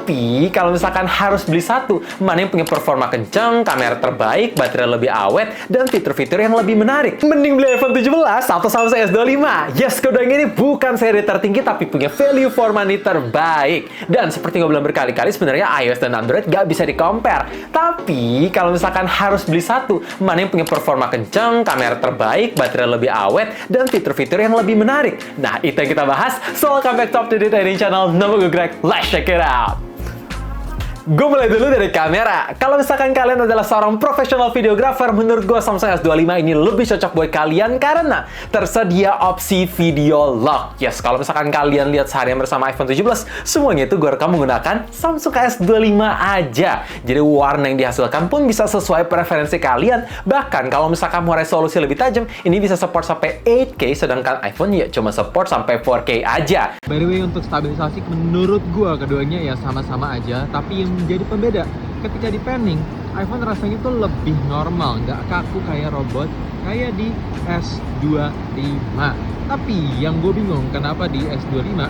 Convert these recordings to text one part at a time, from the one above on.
Tapi kalau misalkan harus beli satu, mana yang punya performa kenceng, kamera terbaik, baterai lebih awet, dan fitur-fitur yang lebih menarik? Mending beli iPhone 17 atau Samsung S25. Yes, keduanya ini bukan seri tertinggi tapi punya value for money terbaik. Dan seperti gue bilang berkali-kali, sebenarnya iOS dan Android gak bisa di-compare. Tapi kalau misalkan harus beli satu, mana yang punya performa kenceng, kamera terbaik, baterai lebih awet, dan fitur-fitur yang lebih menarik? Nah, itu yang kita bahas. So, welcome back to Up to Date Trading Channel. Nama gue Greg. Let's check it out. Gue mulai dulu dari kamera. Kalau misalkan kalian adalah seorang profesional videographer, menurut gue Samsung S25 ini lebih cocok buat kalian karena tersedia opsi video log. Yes, kalau misalkan kalian lihat seharian bersama iPhone 17, semuanya itu gue rekam menggunakan Samsung S25 aja. Jadi warna yang dihasilkan pun bisa sesuai preferensi kalian. Bahkan kalau misalkan mau resolusi lebih tajam, ini bisa support sampai 8K, sedangkan iPhone ya cuma support sampai 4K aja. By the way, untuk stabilisasi menurut gua keduanya ya sama-sama aja, tapi yang menjadi pembeda ketika di panning, iPhone rasanya tuh lebih normal, nggak kaku kayak robot kayak di S25. Tapi yang gue bingung kenapa di S25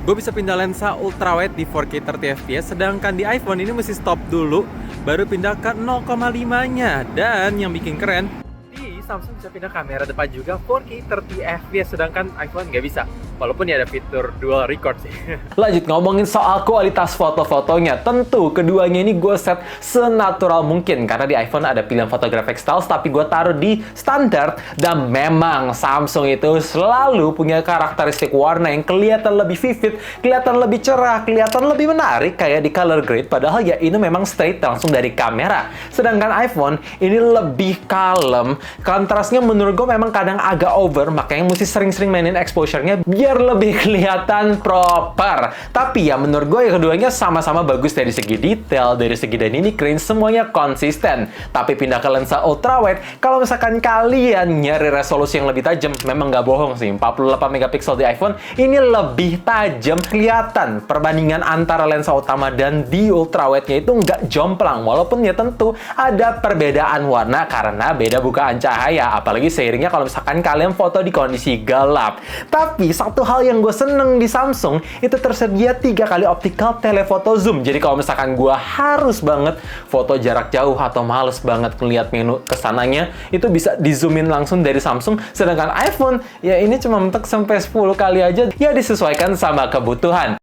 gue bisa pindah lensa ultrawide di 4K 30fps, sedangkan di iPhone ini mesti stop dulu baru pindah ke 0,5-nya. Dan yang bikin keren, di Samsung bisa pindah kamera depan juga 4K 30fps, sedangkan iPhone nggak bisa. Walaupun ya ada fitur dual record sih. Lanjut ngomongin soal kualitas foto-fotonya. Tentu keduanya ini gue set senatural mungkin. Karena di iPhone ada pilihan photographic styles, tapi gue taruh di standar. Dan memang Samsung itu selalu punya karakteristik warna yang kelihatan lebih vivid, kelihatan lebih cerah, kelihatan lebih menarik kayak di color grade. Padahal ya ini memang straight langsung dari kamera. Sedangkan iPhone ini lebih kalem. Kontrasnya menurut gue memang kadang agak over, makanya mesti sering-sering mainin exposure-nya biar lebih kelihatan proper. Tapi ya menurut gue ya keduanya sama-sama bagus dari segi detail, dari segi dynamic range, semuanya konsisten. Tapi pindah ke lensa ultrawide, kalau misalkan kalian nyari resolusi yang lebih tajam, memang nggak bohong sih, 48 megapiksel di iPhone ini lebih tajam. Kelihatan perbandingan antara lensa utama dan di ultrawide-nya itu nggak jomplang. Walaupun ya tentu ada perbedaan warna karena beda bukaan cahaya. Apalagi seiringnya kalau misalkan kalian foto di kondisi gelap. Tapi satu hal yang gue seneng di Samsung, itu tersedia 3 kali optical telephoto zoom. Jadi kalau misalkan gue harus banget foto jarak jauh atau males banget ngeliat menu kesananya, itu bisa di zoomin langsung dari Samsung. Sedangkan iPhone, ya ini cuma mentok sampai 10 kali aja. Ya disesuaikan sama kebutuhan.